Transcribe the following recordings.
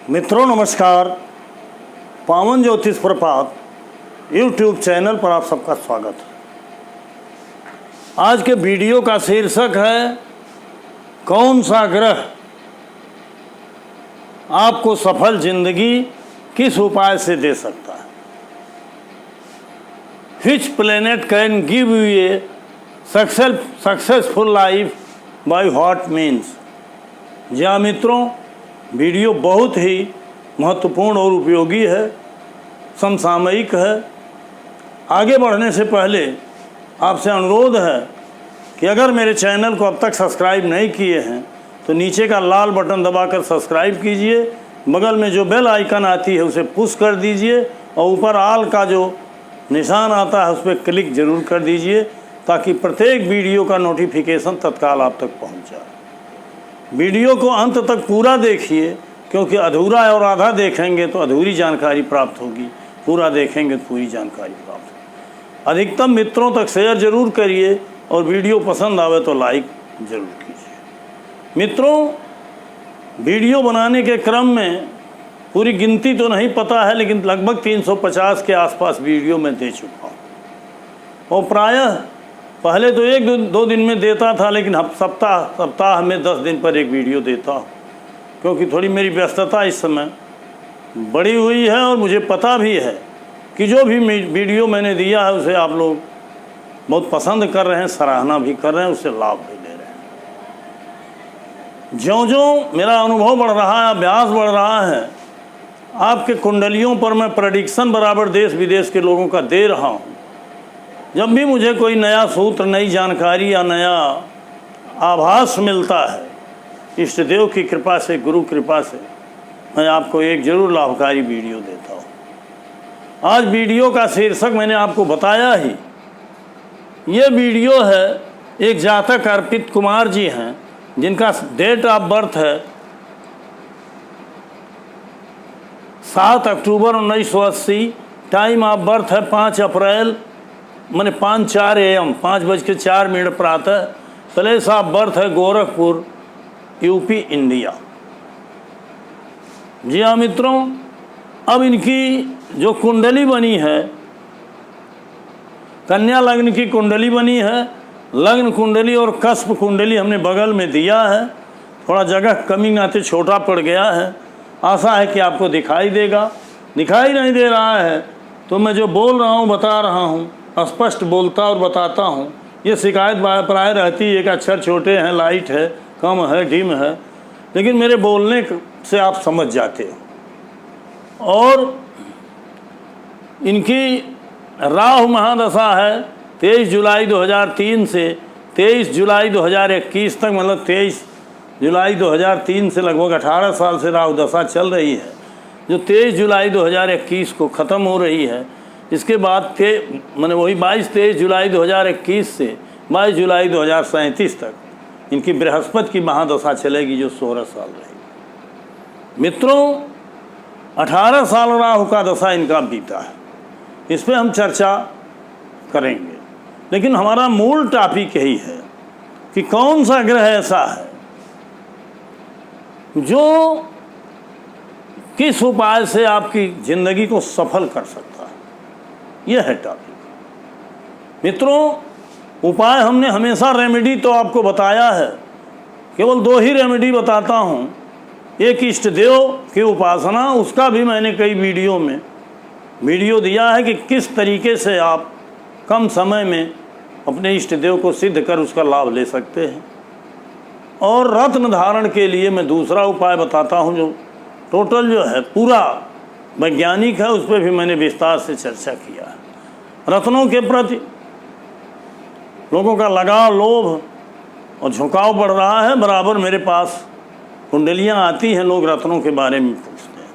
मित्रों नमस्कार। पावन ज्योतिष प्रपात यूट्यूब चैनल पर आप सबका स्वागत है। आज के वीडियो का शीर्षक है कौन सा ग्रह आपको सफल जिंदगी किस उपाय से दे सकता है। Which planet can give you a successful life by what means. जी हाँ मित्रों, वीडियो बहुत ही महत्वपूर्ण और उपयोगी है, समसामयिक है। आगे बढ़ने से पहले आपसे अनुरोध है कि अगर मेरे चैनल को अब तक सब्सक्राइब नहीं किए हैं तो नीचे का लाल बटन दबाकर सब्सक्राइब कीजिए। बगल में जो बेल आइकन आती है उसे पुश कर दीजिए और ऊपर ऑल का जो निशान आता है उस पर क्लिक ज़रूर कर दीजिए ताकि प्रत्येक वीडियो का नोटिफिकेशन तत्काल आप तक पहुंच जाए। वीडियो को अंत तक पूरा देखिए, क्योंकि अधूरा और आधा देखेंगे तो अधूरी जानकारी प्राप्त होगी, पूरा देखेंगे तो पूरी जानकारी प्राप्त होगी। अधिकतम मित्रों तक शेयर जरूर करिए और वीडियो पसंद आवे तो लाइक जरूर कीजिए। मित्रों, वीडियो बनाने के क्रम में पूरी गिनती तो नहीं पता है, लेकिन लगभग 350 के आसपास वीडियो मैं दे चुका हूँ। और प्रायः पहले तो एक दो दिन में देता था, लेकिन सप्ताह में 10 दिन पर एक वीडियो देता हूँ, क्योंकि थोड़ी मेरी व्यस्तता इस समय बड़ी हुई है और मुझे पता भी है कि जो भी वीडियो मैंने दिया है उसे आप लोग बहुत पसंद कर रहे हैं, सराहना भी कर रहे हैं, उससे लाभ भी ले रहे हैं। ज्यों-ज्यों मेरा अनुभव बढ़ रहा है, अभ्यास बढ़ रहा है, आपके कुंडलियों पर मैं प्रेडिक्शन बराबर देश विदेश के लोगों का दे रहा हूँ। जब भी मुझे कोई नया सूत्र, नई जानकारी या नया आभास मिलता है, इष्ट देव की कृपा से, गुरु कृपा से, मैं आपको एक जरूर लाभकारी वीडियो देता हूँ। आज वीडियो का शीर्षक मैंने आपको बताया ही। ये वीडियो है, एक जातक अर्पित कुमार जी हैं जिनका डेट ऑफ बर्थ है 7 अक्टूबर 1980, टाइम ऑफ बर्थ है 5 अप्रैल 5:04 AM 5:04 प्रातः। प्लेस ऑफ बर्थ है गोरखपुर, यूपी, इंडिया। जी हाँ मित्रों, अब इनकी जो कुंडली बनी है, कन्या लग्न की कुंडली बनी है। लग्न कुंडली और कस्प कुंडली हमने बगल में दिया है। थोड़ा जगह कमी नाते छोटा पड़ गया है। आशा है कि आपको दिखाई देगा। दिखाई नहीं दे रहा है तो मैं जो बोल रहा हूँ, बता रहा हूँ, स्पष्ट बोलता और बताता हूँ। ये शिकायत प्राय रहती है कि अक्षर छोटे हैं, लाइट है, कम है, डिम है, लेकिन मेरे बोलने से आप समझ जाते हो। और इनकी राहु महादशा है 23 जुलाई 2003 से 23 जुलाई 2021 तक, मतलब 23 जुलाई 2003 से लगभग 18 साल से राहु दशा चल रही है, जो 23 जुलाई 2021 को ख़त्म हो रही है। इसके बाद वही 23 जुलाई 2021 से 22 जुलाई 2037 तक इनकी बृहस्पति की महादशा चलेगी, जो 16 साल रहेगी। मित्रों, 18 साल राहु का दशा इनका बीता है, इस पर हम चर्चा करेंगे। लेकिन हमारा मूल टॉपिक यही है कि कौन सा ग्रह ऐसा है जो किस उपाय से आपकी ज़िंदगी को सफल कर सकता है। यह है टॉपिक। मित्रों, उपाय हमने हमेशा रेमेडी तो आपको बताया है, केवल 2 ही रेमेडी बताता हूँ। एक इष्ट देव की उपासना, उसका भी मैंने कई वीडियो में वीडियो दिया है कि किस तरीके से आप कम समय में अपने इष्ट देव को सिद्ध कर उसका लाभ ले सकते हैं। और रत्न धारण के लिए मैं दूसरा उपाय बताता हूँ, जो टोटल जो है पूरा वैज्ञानिक है, उस पर भी मैंने विस्तार से चर्चा किया है। रत्नों के प्रति लोगों का लगाव, लोभ और झुकाव बढ़ रहा है। बराबर मेरे पास कुंडलियाँ आती हैं, लोग रत्नों के बारे में पूछते हैं।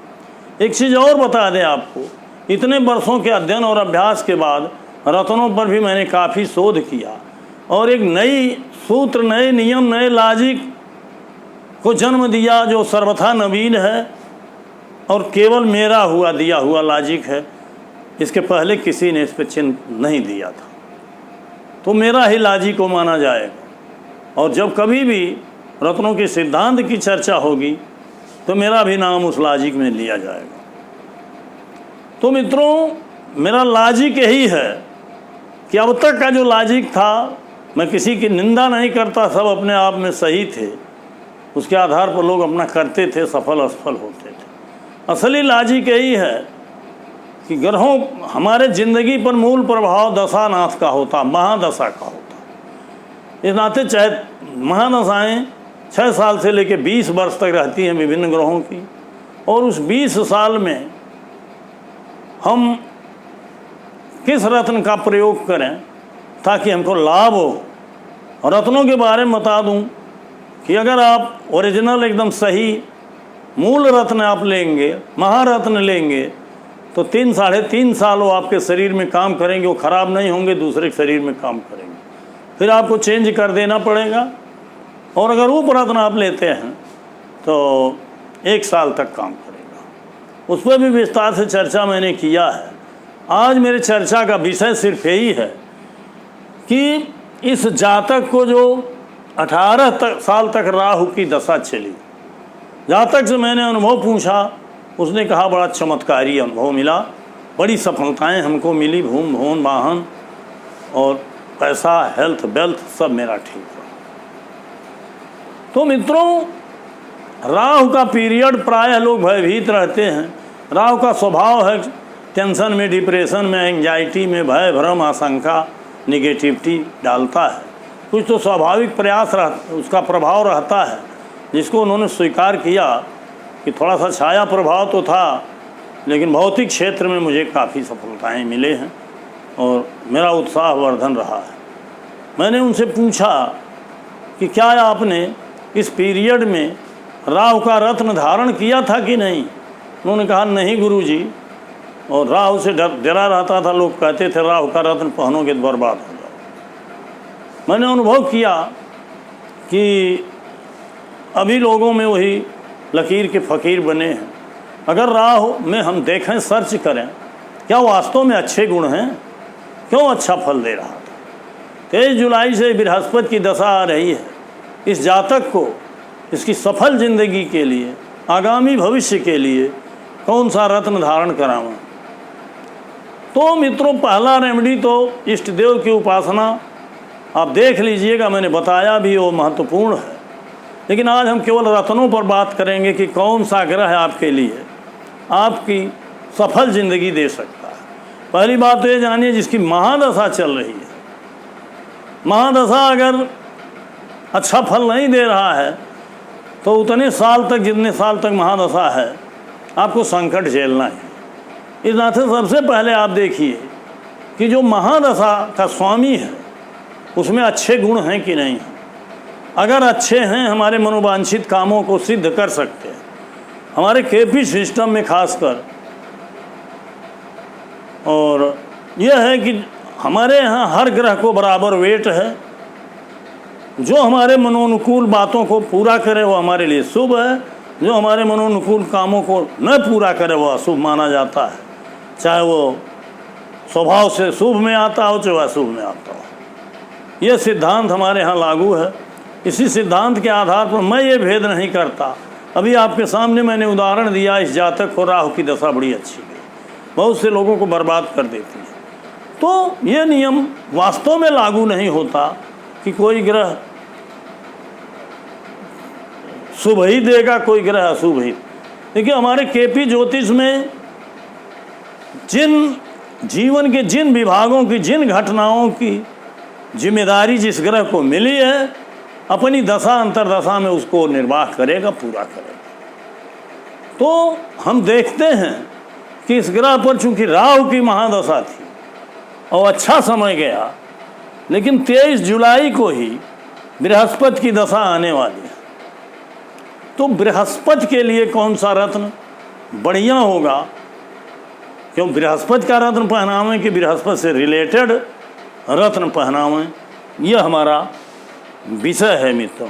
एक चीज़ और बता दें आपको, इतने वर्षों के अध्ययन और अभ्यास के बाद रत्नों पर भी मैंने काफ़ी शोध किया और एक नई सूत्र, नए नियम, नए लॉजिक को जन्म दिया, जो सर्वथा नवीन है और केवल मेरा दिया हुआ लॉजिक है। इसके पहले किसी ने इस पर चिन्ह नहीं दिया था, तो मेरा ही लॉजिक को माना जाएगा। और जब कभी भी रत्नों के सिद्धांत की चर्चा होगी तो मेरा भी नाम उस लॉजिक में लिया जाएगा। तो मित्रों, मेरा लॉजिक यही है कि अब तक का जो लॉजिक था, मैं किसी की निंदा नहीं करता, सब अपने आप में सही थे, उसके आधार पर लोग अपना करते थे, सफल असफल होते थे। असली लॉजिक यही है कि ग्रहों हमारे ज़िंदगी पर मूल प्रभाव दशानाथ का होता, महादशा का होता। इस नाते चाहे महादशाएँ 6 साल से लेकर 20 वर्ष तक रहती हैं विभिन्न ग्रहों की, और उस 20 साल में हम किस रत्न का प्रयोग करें ताकि हमको लाभ हो। रत्नों के बारे में बता दूं कि अगर आप ओरिजिनल एकदम सही मूल रत्न आप लेंगे, महारत्न लेंगे, तो 3 साढ़े 3 साल वो आपके शरीर में काम करेंगे, वो ख़राब नहीं होंगे, दूसरे शरीर में काम करेंगे, फिर आपको चेंज कर देना पड़ेगा। और अगर उप रत्न आप लेते हैं तो 1 साल तक काम करेगा। उस पर भी विस्तार से चर्चा मैंने किया है। आज मेरे चर्चा का विषय सिर्फ यही है कि इस जातक को जो 18 साल तक राहु की दशा चली, जातक से मैंने अनुभव पूछा, उसने कहा बड़ा चमत्कारी अनुभव मिला, बड़ी सफलताएं हमको मिली, भूम भवन वाहन और पैसा, हेल्थ, वेल्थ सब मेरा ठीक रहा। तो मित्रों, राहु का पीरियड प्रायः लोग भयभीत रहते हैं। राहु का स्वभाव है टेंशन में, डिप्रेशन में, एंजाइटी में, भय, भ्रम, आशंका, निगेटिविटी डालता है। कुछ तो स्वाभाविक प्रयास उसका प्रभाव रहता है, जिसको उन्होंने स्वीकार किया कि थोड़ा सा छाया प्रभाव तो था, लेकिन भौतिक क्षेत्र में मुझे काफ़ी सफलताएं मिले हैं और मेरा उत्साह वर्धन रहा है। मैंने उनसे पूछा कि क्या आपने इस पीरियड में राहु का रत्न धारण किया था कि नहीं। उन्होंने कहा नहीं गुरुजी, और राहु से डरा रहता था, लोग कहते थे राहु का रत्न पहनोगे तो बर्बाद हो जाओ। मैंने अनुभव किया कि अभी लोगों में वही लकीर के फ़कीर बने हैं। अगर राहु में हम देखें, सर्च करें, क्या वास्तव में अच्छे गुण हैं, क्यों अच्छा फल दे रहा था। 23 जुलाई से बृहस्पति की दशा आ रही है। इस जातक को इसकी सफल जिंदगी के लिए, आगामी भविष्य के लिए कौन सा रत्न धारण कराऊं। तो मित्रों, पहला रेमेडी तो इष्ट देव की उपासना आप देख लीजिएगा, मैंने बताया भी, वो महत्वपूर्ण है। लेकिन आज हम केवल रत्नों पर बात करेंगे कि कौन सा ग्रह आपके लिए आपकी सफल जिंदगी दे सकता है। पहली बात तो ये जानिए, जिसकी महादशा चल रही है, महादशा अगर अच्छा फल नहीं दे रहा है तो उतने साल तक, जितने साल तक महादशा है, आपको संकट झेलना है। इस नाते सबसे पहले आप देखिए कि जो महादशा का स्वामी है उसमें अच्छे गुण हैं कि नहीं हैं। अगर अच्छे हैं, हमारे मनोवांछित कामों को सिद्ध कर सकते हैं। हमारे केपी सिस्टम में खासकर, और यह है कि हमारे यहाँ हर ग्रह को बराबर वेट है। जो हमारे मनोनुकूल बातों को पूरा करे वो हमारे लिए शुभ है, जो हमारे मनोनुकूल कामों को न पूरा करे वो अशुभ माना जाता है, चाहे वो स्वभाव से शुभ में आता हो चाहे अशुभ में आता हो। यह सिद्धांत हमारे यहाँ लागू है। इसी सिद्धांत के आधार पर मैं ये भेद नहीं करता। अभी आपके सामने मैंने उदाहरण दिया, इस जातक को राहु की दशा बड़ी अच्छी गई, बहुत से लोगों को बर्बाद कर देती है। तो ये नियम वास्तव में लागू नहीं होता कि कोई ग्रह शुभ ही देगा, कोई ग्रह अशुभ ही। देखिए, हमारे केपी ज्योतिष में जिन जीवन के जिन विभागों की, जिन घटनाओं की जिम्मेदारी जिस ग्रह को मिली है, अपनी दशा अंतरदशा में उसको निर्वाह करेगा, पूरा करेगा। तो हम देखते हैं कि इस ग्रह पर चूंकि राहु की महादशा थी और अच्छा समय गया, लेकिन 23 जुलाई को ही बृहस्पति की दशा आने वाली है। तो बृहस्पति के लिए कौन सा रत्न बढ़िया होगा, क्यों बृहस्पति का रत्न पहनावें कि बृहस्पति से रिलेटेड रत्न पहनावें, यह हमारा विषय है मित्रों।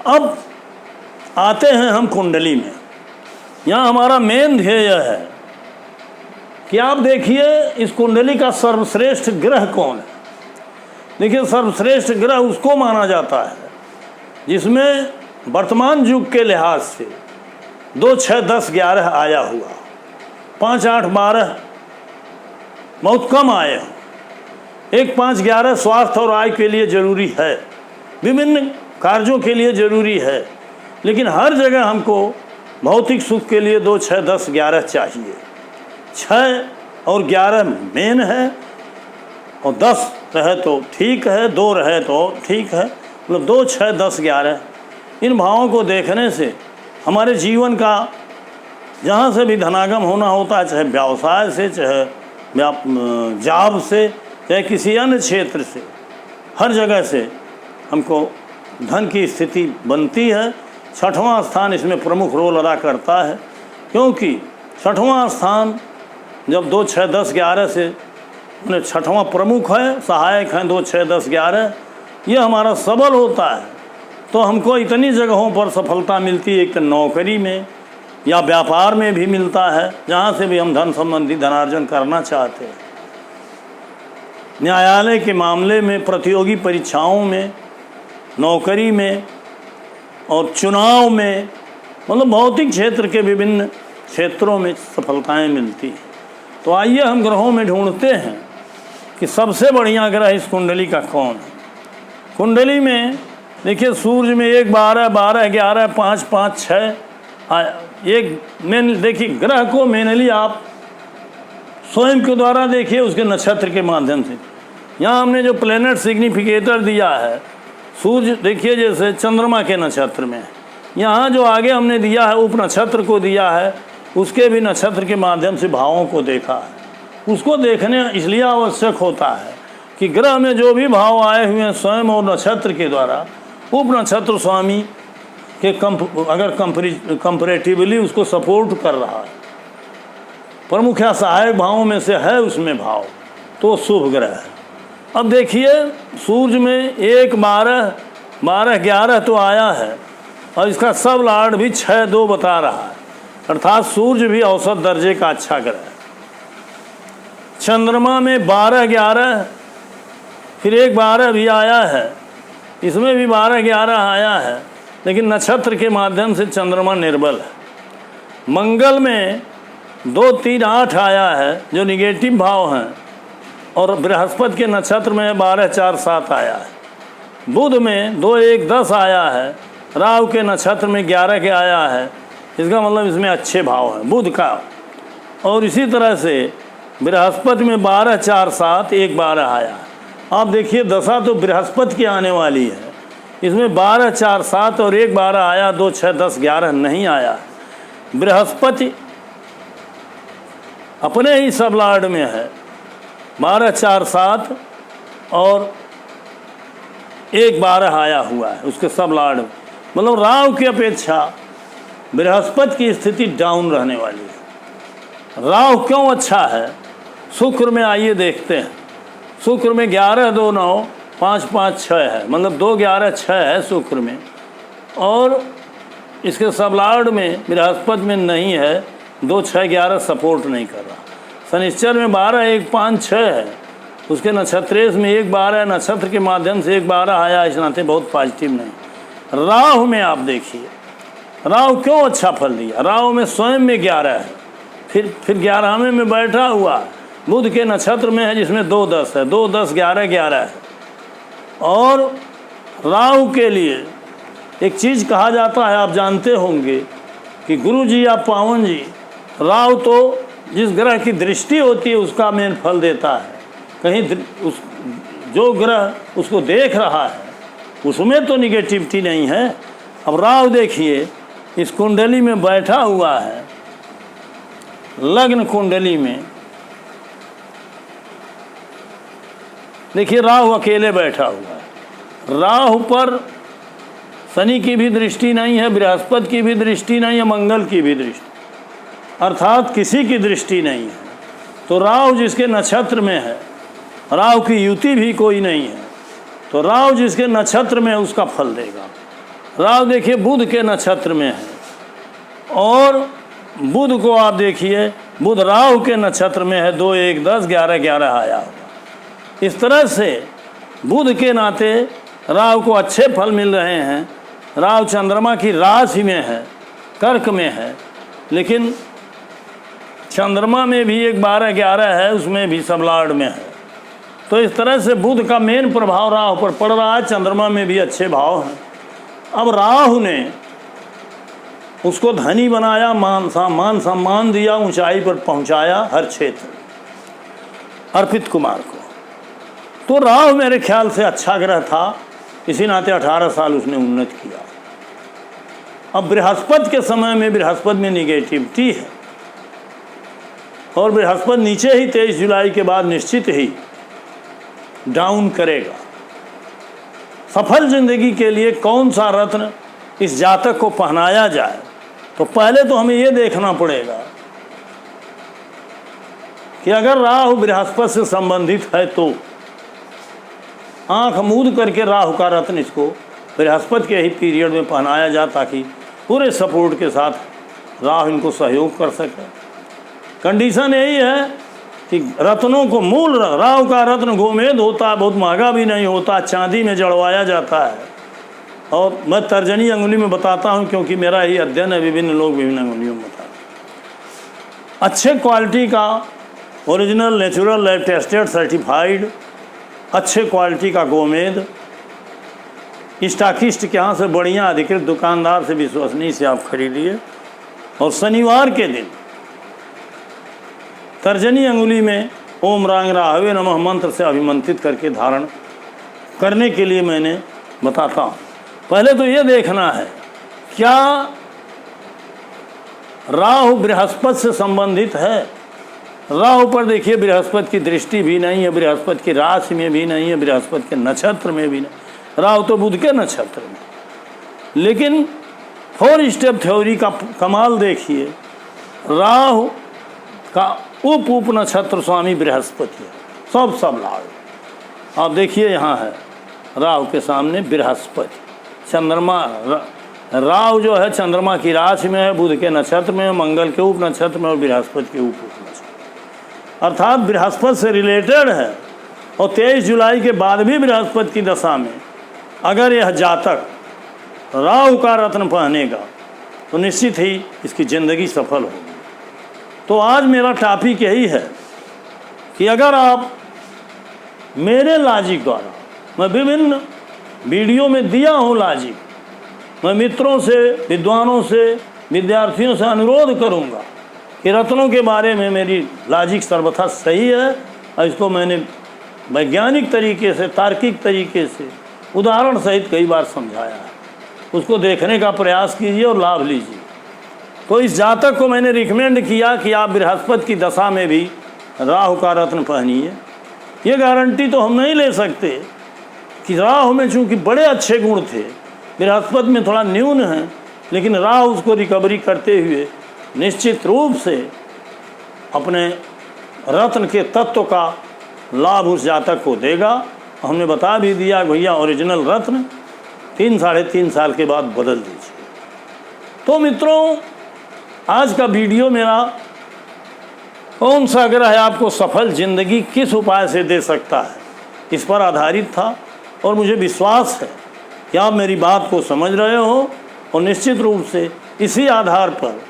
अब आते हैं हम कुंडली में। यहाँ हमारा मेन ध्येय है कि आप देखिए इस कुंडली का सर्वश्रेष्ठ ग्रह कौन है। देखिए, सर्वश्रेष्ठ ग्रह उसको माना जाता है जिसमें वर्तमान युग के लिहाज से 2, 6, 10, 11 आया हुआ, 5, 8, 12 बहुत कम आए हो। 1, 5, 11 स्वास्थ्य और आय के लिए जरूरी है, विभिन्न कार्यों के लिए जरूरी है, लेकिन हर जगह हमको भौतिक सुख के लिए 2, 6, 10, 11 चाहिए। 6 और 11 मेन है, और 10 रहे तो ठीक है, 2 रहे तो ठीक है, मतलब 2, 6, 10, 11 इन भावों को देखने से हमारे जीवन का जहाँ से भी धनागम होना होता है, चाहे व्यवसाय से, चाहे जॉब से, चाहे किसी अन्य क्षेत्र से, हर जगह से हमको धन की स्थिति बनती है। 6वां स्थान इसमें प्रमुख रोल अदा करता है, क्योंकि 6वां स्थान जब 2, 6, 10, 11 से 6वां प्रमुख है, सहायक हैं 2, 6, 10, 11, ये हमारा सबल होता है तो हमको इतनी जगहों पर सफलता मिलती है। एक तो नौकरी में या व्यापार में भी मिलता है, जहाँ से भी हम धन संबंधी धनार्जन करना चाहते हैं। न्यायालय के मामले में, प्रतियोगी परीक्षाओं में, नौकरी में और चुनाव में, मतलब भौतिक क्षेत्र के विभिन्न क्षेत्रों में सफलताएं मिलती हैं। तो आइए हम ग्रहों में ढूंढते हैं कि सबसे बढ़िया ग्रह इस कुंडली का कौन है। कुंडली में देखिए, सूर्य में 1, 12, 12, 11, 5, 5, 6 एक मेन। देखिए, ग्रह को मेनली आप स्वयं के द्वारा देखिए, उसके नक्षत्र के माध्यम से। यहाँ हमने जो प्लेनेट सिग्निफिकेटर दिया है, सूर्य देखिए जैसे चंद्रमा के नक्षत्र में, यहाँ जो आगे हमने दिया है उप नक्षत्र को दिया है, उसके भी नक्षत्र के माध्यम से भावों को देखा है। उसको देखने इसलिए आवश्यक होता है कि ग्रह में जो भी भाव आए हुए हैं स्वयं और नक्षत्र के द्वारा, उप नक्षत्र स्वामी के अगर कंपैरेटिवली उसको सपोर्ट कर रहा है, प्रमुख या सहायक भावों में से है उसमें भाव, तो शुभ ग्रह है। अब देखिए, सूर्य में 1, 12, 12, 11 तो आया है, और इसका सब लॉर्ड भी 6, 2 बता रहा है, अर्थात सूर्य भी औसत दर्जे का अच्छा ग्रह है। चंद्रमा में 12, 11, फिर 1, 12 भी आया है, इसमें भी 12, 11 आया है, लेकिन नक्षत्र के माध्यम से चंद्रमा निर्बल है। मंगल में 2, 3, 8 आया है, जो निगेटिव भाव हैं, और बृहस्पति के नक्षत्र में 12, 4, 7 आया है। बुध में 2, 1, 10 आया है, राहु के नक्षत्र में 11 के आया है, इसका मतलब इसमें अच्छे भाव हैं बुध का। और इसी तरह से बृहस्पति में 12, 4, 7, 1, 12 आया है। आप देखिए, दशा तो बृहस्पति की आने वाली है, इसमें 12, 4, 7 और 1, 12 आया, 2, 6, 10, 11 नहीं आया। बृहस्पति अपने ही सब लॉर्ड में है, 12, 4, 7 और 1, 12 आया हुआ है उसके सब लॉर्ड में। मतलब राहु की अपेक्षा बृहस्पति की स्थिति डाउन रहने वाली है। राहु क्यों अच्छा है? शुक्र में आइए देखते हैं। शुक्र में 11, 2, 9, 5, 5, 6 है, मतलब 2, 11, 6 है शुक्र में, और इसके सब लॉर्ड में बृहस्पति में नहीं है, 2, 6, 11 सपोर्ट नहीं कर रहा। शनिश्चर में 12, 1, 5, 6 है, उसके नक्षत्रेश में 1, 12 नक्षत्र के माध्यम से 1, 12 आया, इस नाते बहुत पॉजिटिव नहीं। राहु में आप देखिए, राहु क्यों अच्छा फल दिया? राहु में स्वयं में 11 है, फिर 11वें में बैठा हुआ है, बुध के नक्षत्र में है जिसमें 2, 10 है, 2, 10, 11, 11 है। और राहु के लिए एक चीज़ कहा जाता है, आप जानते होंगे कि गुरु जी या पावन जी, राहु तो जिस ग्रह की दृष्टि होती है उसका मेन फल देता है। कहीं जो ग्रह उसको देख रहा है उसमें तो निगेटिविटी नहीं है। अब राहु देखिए इस कुंडली में बैठा हुआ है, लग्न कुंडली में देखिए राहु अकेले बैठा हुआ है। राहु पर शनि की भी दृष्टि नहीं है, बृहस्पति की भी दृष्टि नहीं है, मंगल की भी दृष्टि, अर्थात किसी की दृष्टि नहीं है। तो राहु जिसके नक्षत्र में है, राहु की युति भी कोई नहीं है, तो राहु जिसके नक्षत्र में है उसका फल देगा। राहु देखिए बुध के नक्षत्र में है और बुध को आप देखिए, बुध राहु के नक्षत्र में है, 2, 1, 10, 11, 11 आया होगा। इस तरह से बुध के नाते राहु को अच्छे फल मिल रहे हैं। राहु चंद्रमा की राशि में है, कर्क में है, लेकिन चंद्रमा में भी एक 12, 11 है, उसमें भी सबलाड में है। तो इस तरह से बुध का मेन प्रभाव राहु पर पड़ रहा है। चंद्रमा में भी अच्छे भाव हैं। अब राहु ने उसको धनी बनाया, मान सम्मान दिया, ऊंचाई पर पहुंचाया हर क्षेत्र, अर्पित कुमार को। तो राहु मेरे ख्याल से अच्छा ग्रह था, इसी नाते 18 साल उसने उन्नत किया। अब बृहस्पति के समय में, बृहस्पति में निगेटिविटी है और बृहस्पति नीचे ही 23 जुलाई के बाद निश्चित ही डाउन करेगा। सफल जिंदगी के लिए कौन सा रत्न इस जातक को पहनाया जाए, तो पहले तो हमें ये देखना पड़ेगा कि अगर राहु बृहस्पति से संबंधित है तो आंख मूंद करके राहु का रत्न इसको बृहस्पति के ही पीरियड में पहनाया जाए, ताकि पूरे सपोर्ट के साथ राहु इनको सहयोग कर सके। कंडीशन यही है कि रत्नों को, मूल राहु का रत्न गोमेद होता है, बहुत महंगा भी नहीं होता, चांदी में जड़वाया जाता है। और मैं तर्जनी अंगुली में बताता हूँ, क्योंकि मेरा ही अध्ययन है, विभिन्न लोग विभिन्न अंगुलियों में बताते हैं। अच्छे क्वालिटी का, original, natural, lab tested, certified, अच्छे क्वालिटी का गोमेद स्टॉकिस्ट के यहाँ से, बढ़िया अधिकृत दुकानदार से, विश्वसनीय से आप खरीदिए। और शनिवार के दिन तर्जनी अंगुली में ओम रांग राहवे नमः मंत्र से अभिमंत्रित करके धारण करने के लिए मैंने बताता हूँ। पहले तो ये देखना है क्या राहु बृहस्पति से संबंधित है। राहु पर देखिए बृहस्पति की दृष्टि भी नहीं है, बृहस्पति की राशि में भी नहीं है, बृहस्पति के नक्षत्र में भी नहीं। राहु तो बुध के नक्षत्र में। लेकिन 4 स्टेप थ्योरी का कमाल देखिए, राहु का उप नक्षत्र स्वामी बृहस्पति है, सब लाभ। आप देखिए यहाँ है राहु के सामने बृहस्पति, चंद्रमा, राहु जो है चंद्रमा की राशि में है, बुध के नक्षत्र में है, मंगल के उप नक्षत्र में और बृहस्पति के उप नक्षत्र, अर्थात बृहस्पति से रिलेटेड है। और 23 जुलाई के बाद भी बृहस्पति की दशा में अगर यह जातक राहु का रत्न पहनेगा तो निश्चित ही इसकी ज़िंदगी सफल होगी। तो आज मेरा टॉपिक यही है कि अगर आप मेरे लॉजिक द्वारा, मैं विभिन्न वीडियो में दिया हूँ लॉजिक, मैं मित्रों से, विद्वानों से, विद्यार्थियों से अनुरोध करूँगा कि रत्नों के बारे में मेरी लॉजिक सर्वथा सही है और इसको मैंने वैज्ञानिक तरीके से, तार्किक तरीके से, उदाहरण सहित कई बार समझाया है। उसको देखने का प्रयास कीजिए और लाभ लीजिए। तो इस जातक को मैंने रिकमेंड किया कि आप बृहस्पति की दशा में भी राहु का रत्न पहनिए। ये गारंटी तो हम नहीं ले सकते कि राहु में चूँकि बड़े अच्छे गुण थे, बृहस्पति में थोड़ा न्यून है, लेकिन राहु उसको रिकवरी करते हुए निश्चित रूप से अपने रत्न के तत्व का लाभ उस जातक को देगा। हमने बता भी दिया भैया ओरिजिनल रत्न 3 साढ़े 3 साल के बाद बदल दीजिए। तो मित्रों, आज का वीडियो मेरा कौन सा ग्रह आपको सफल जिंदगी किस उपाय से दे सकता है, इस पर आधारित था। और मुझे विश्वास है कि आप मेरी बात को समझ रहे हो और निश्चित रूप से इसी आधार पर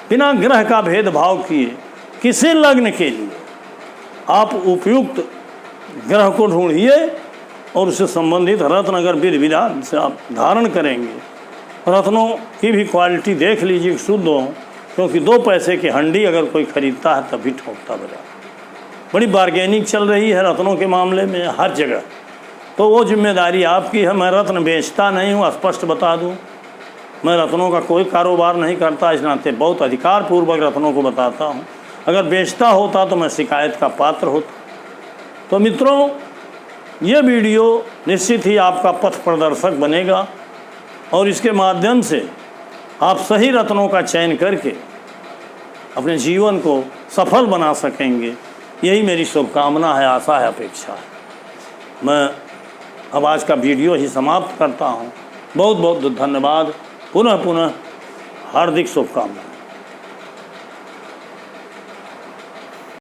बिना ग्रह का भेदभाव किए किसी लग्न के लिए आप उपयुक्त ग्रह को ढूंढिए और उससे संबंधित रत्न अगर विधि विधान से आप धारण करेंगे, रत्नों की भी क्वालिटी देख लीजिए शुद्ध हो, क्योंकि 2 पैसे की हंडी अगर कोई खरीदता है तभी ठोकता बजा। बड़ी बार्गेनिंग चल रही है रत्नों के मामले में हर जगह। तो वो जिम्मेदारी आपकी है। मैं रत्न बेचता नहीं हूँ, स्पष्ट बता दूँ। मैं रत्नों का कोई कारोबार नहीं करता, इस नाते बहुत अधिकारपूर्वक रत्नों को बताता हूँ। अगर बेचता होता तो मैं शिकायत का पात्र होता। तो मित्रों, ये वीडियो निश्चित ही आपका पथ प्रदर्शक बनेगा और इसके माध्यम से आप सही रत्नों का चयन करके अपने जीवन को सफल बना सकेंगे। यही मेरी शुभकामना है, आशा है, अपेक्षा है। मैं अब आज का वीडियो ही समाप्त करता हूँ। बहुत बहुत धन्यवाद। पुनः हार्दिक शुभकामनाएं।